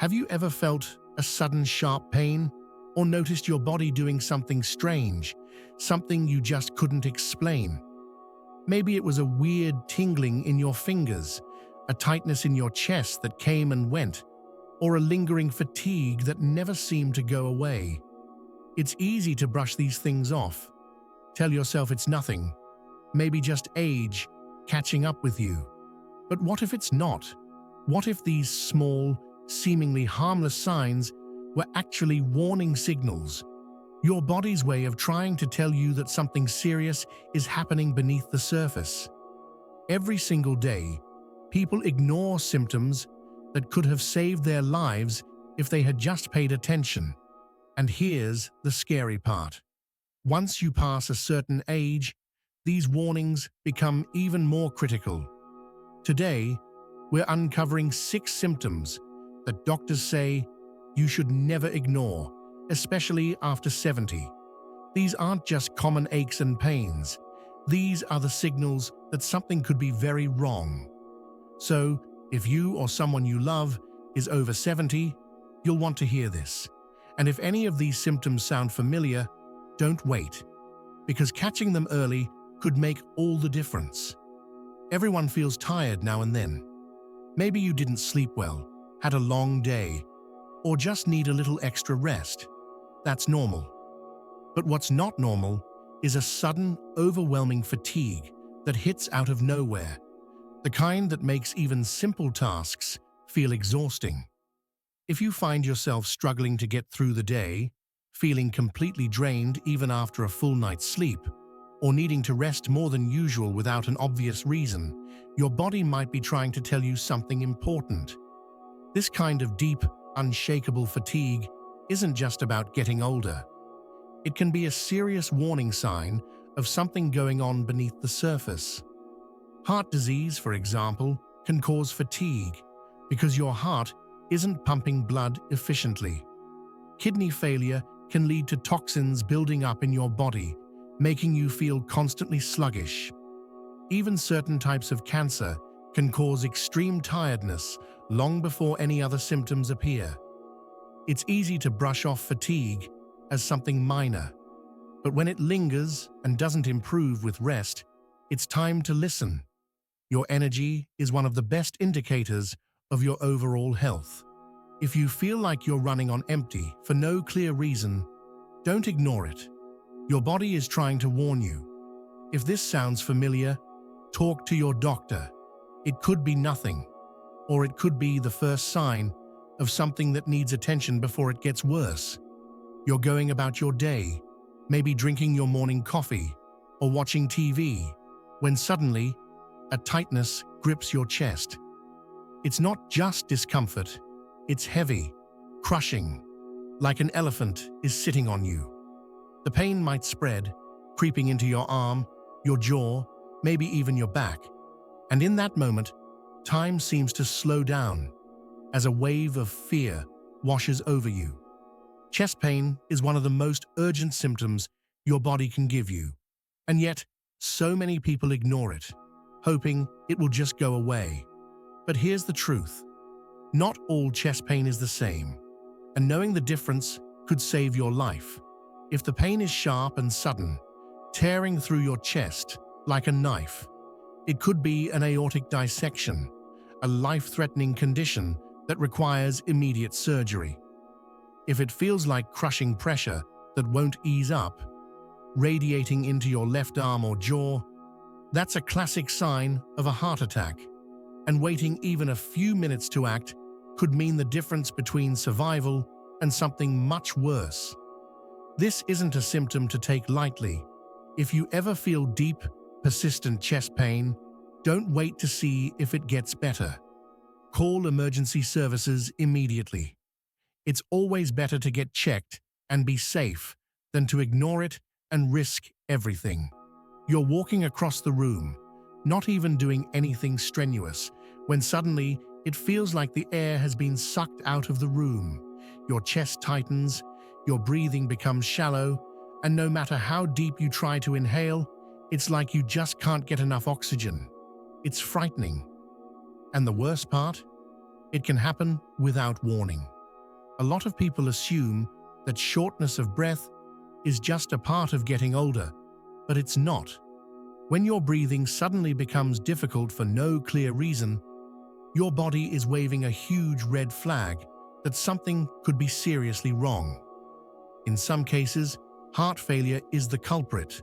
Have you ever felt a sudden sharp pain or noticed your body doing something strange, something you just couldn't explain? Maybe it was a weird tingling in your fingers, a tightness in your chest that came and went, or a lingering fatigue that never seemed to go away. It's easy to brush these things off. Tell yourself it's nothing, maybe just age catching up with you. But what if it's not? What if these small, seemingly harmless signs were actually warning signals? Your body's way of trying to tell you that something serious is happening beneath the surface. Every single day, people ignore symptoms that could have saved their lives if they had just paid attention. And here's the scary part. Once you pass a certain age, these warnings become even more critical. Today, we're uncovering 6 symptoms that doctors say you should never ignore, especially after 70. These aren't just common aches and pains. These are the signals that something could be very wrong. So, if you or someone you love is over 70, you'll want to hear this. And if any of these symptoms sound familiar, don't wait, because catching them early could make all the difference. Everyone feels tired now and then. Maybe you didn't sleep well, had a long day, or just need a little extra rest. That's normal. But what's not normal is a sudden, overwhelming fatigue that hits out of nowhere, the kind that makes even simple tasks feel exhausting. If you find yourself struggling to get through the day, feeling completely drained even after a full night's sleep, or needing to rest more than usual without an obvious reason, your body might be trying to tell you something important. This kind of deep, unshakable fatigue isn't just about getting older. It can be a serious warning sign of something going on beneath the surface. Heart disease, for example, can cause fatigue because your heart isn't pumping blood efficiently. Kidney failure can lead to toxins building up in your body, making you feel constantly sluggish. Even certain types of cancer can cause extreme tiredness long before any other symptoms appear. It's easy to brush off fatigue as something minor, but when it lingers and doesn't improve with rest, it's time to listen. Your energy is one of the best indicators of your overall health. If you feel like you're running on empty for no clear reason, don't ignore it. Your body is trying to warn you. If this sounds familiar, talk to your doctor. It could be nothing, or it could be the first sign of something that needs attention before it gets worse. You're going about your day, maybe drinking your morning coffee or watching TV, when suddenly a tightness grips your chest. It's not just discomfort, it's heavy, crushing, like an elephant is sitting on you. The pain might spread, creeping into your arm, your jaw, maybe even your back. And in that moment, time seems to slow down as a wave of fear washes over you. Chest pain is one of the most urgent symptoms your body can give you, and yet so many people ignore it, hoping it will just go away. But here's the truth. Not all chest pain is the same, and knowing the difference could save your life. If the pain is sharp and sudden, tearing through your chest like a knife, it could be an aortic dissection, a life-threatening condition that requires immediate surgery. If it feels like crushing pressure that won't ease up, radiating into your left arm or jaw, that's a classic sign of a heart attack. And waiting even a few minutes to act could mean the difference between survival and something much worse. This isn't a symptom to take lightly. If you ever feel deep, persistent chest pain, don't wait to see if it gets better. Call emergency services immediately. It's always better to get checked and be safe than to ignore it and risk everything. You're walking across the room, not even doing anything strenuous, when suddenly it feels like the air has been sucked out of the room. Your chest tightens, your breathing becomes shallow, and no matter how deep you try to inhale, it's like you just can't get enough oxygen. It's frightening. And the worst part? It can happen without warning. A lot of people assume that shortness of breath is just a part of getting older, but it's not. When your breathing suddenly becomes difficult for no clear reason, your body is waving a huge red flag that something could be seriously wrong. In some cases, heart failure is the culprit.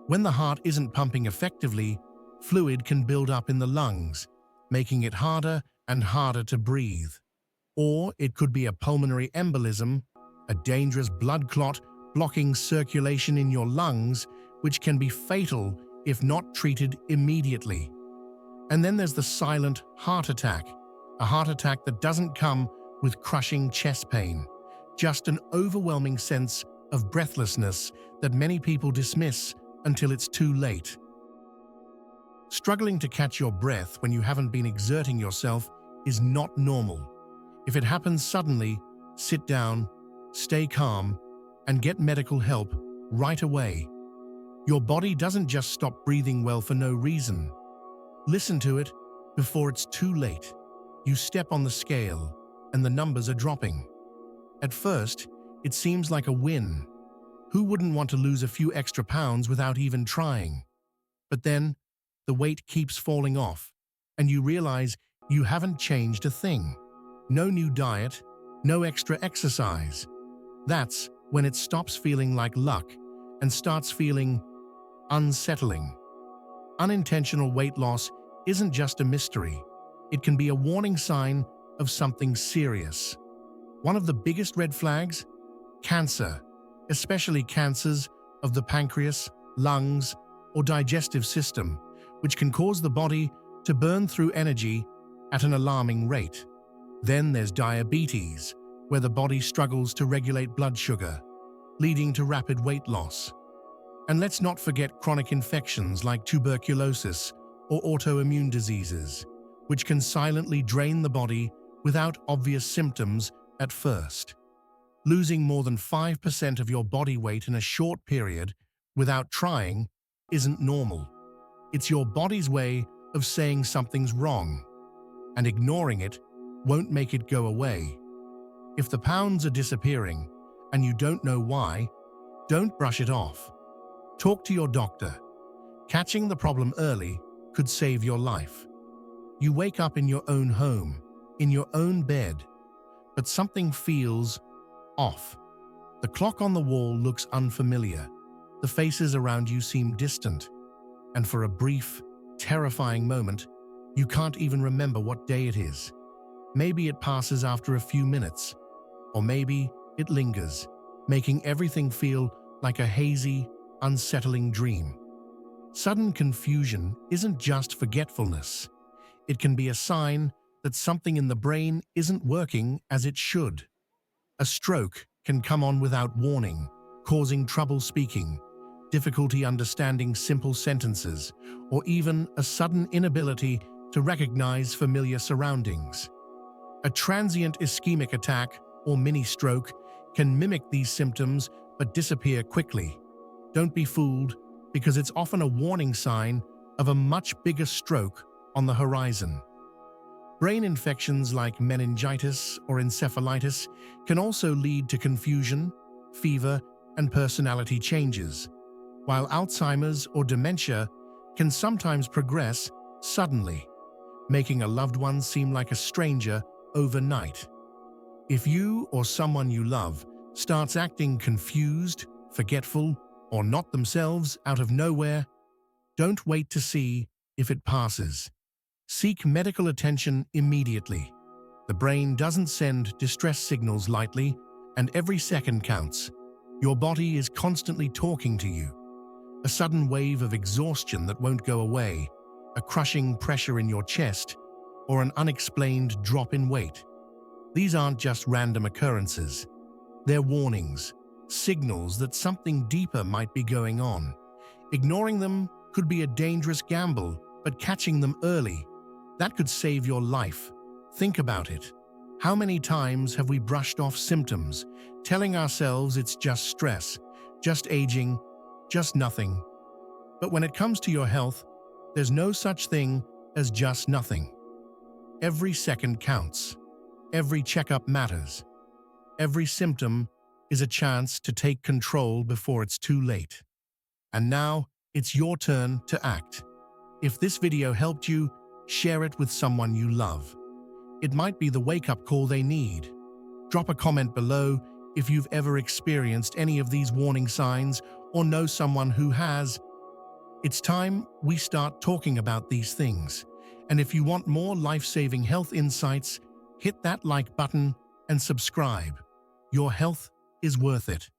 When the heart isn't pumping effectively, fluid can build up in the lungs, making it harder and harder to breathe. Or it could be a pulmonary embolism, a dangerous blood clot blocking circulation in your lungs, which can be fatal if not treated immediately. And then there's the silent heart attack, a heart attack that doesn't come with crushing chest pain, just an overwhelming sense of breathlessness that many people dismiss until it's too late. Struggling to catch your breath when you haven't been exerting yourself is not normal. If it happens suddenly, sit down, stay calm, and get medical help right away. Your body doesn't just stop breathing well for no reason. Listen to it before it's too late. You step on the scale, and the numbers are dropping. At first, it seems like a win. Who wouldn't want to lose a few extra pounds without even trying? But then, the weight keeps falling off, and you realize you haven't changed a thing. No new diet, no extra exercise. That's when it stops feeling like luck and starts feeling unsettling. Unintentional weight loss isn't just a mystery. It can be a warning sign of something serious. One of the biggest red flags? Cancer, especially cancers of the pancreas, lungs, or digestive system, which can cause the body to burn through energy at an alarming rate. Then there's diabetes, where the body struggles to regulate blood sugar, leading to rapid weight loss. And let's not forget chronic infections like tuberculosis or autoimmune diseases, which can silently drain the body without obvious symptoms at first. Losing more than 5% of your body weight in a short period without trying isn't normal. It's your body's way of saying something's wrong, and ignoring it won't make it go away. If the pounds are disappearing and you don't know why, don't brush it off. Talk to your doctor. Catching the problem early could save your life. You wake up in your own home, in your own bed, but something feels off. The clock on the wall looks unfamiliar. The faces around you seem distant. And for a brief, terrifying moment, you can't even remember what day it is. Maybe it passes after a few minutes, or maybe it lingers, making everything feel like a hazy, unsettling dream. Sudden confusion isn't just forgetfulness. It can be a sign that something in the brain isn't working as it should. A stroke can come on without warning, causing trouble speaking, difficulty understanding simple sentences, or even a sudden inability to recognize familiar surroundings. A transient ischemic attack or mini-stroke can mimic these symptoms but disappear quickly. Don't be fooled, because it's often a warning sign of a much bigger stroke on the horizon. Brain infections like meningitis or encephalitis can also lead to confusion, fever, and personality changes, while Alzheimer's or dementia can sometimes progress suddenly, making a loved one seem like a stranger overnight. If you or someone you love starts acting confused, forgetful, or not themselves out of nowhere, don't wait to see if it passes. Seek medical attention immediately. The brain doesn't send distress signals lightly, and every second counts. Your body is constantly talking to you. A sudden wave of exhaustion that won't go away, a crushing pressure in your chest, or an unexplained drop in weight. These aren't just random occurrences. They're warnings, signals that something deeper might be going on. Ignoring them could be a dangerous gamble, but catching them early, that could save your life. Think about it. How many times have we brushed off symptoms, telling ourselves it's just stress, just aging, just nothing? But when it comes to your health, there's no such thing as just nothing. Every second counts. Every checkup matters. Every symptom is a chance to take control before it's too late. And now, it's your turn to act. If this video helped you, share it with someone you love. It might be the wake-up call they need. Drop a comment below if you've ever experienced any of these warning signs or know someone who has. It's time we start talking about these things. And if you want more life-saving health insights, hit that like button and subscribe. Your health is worth it.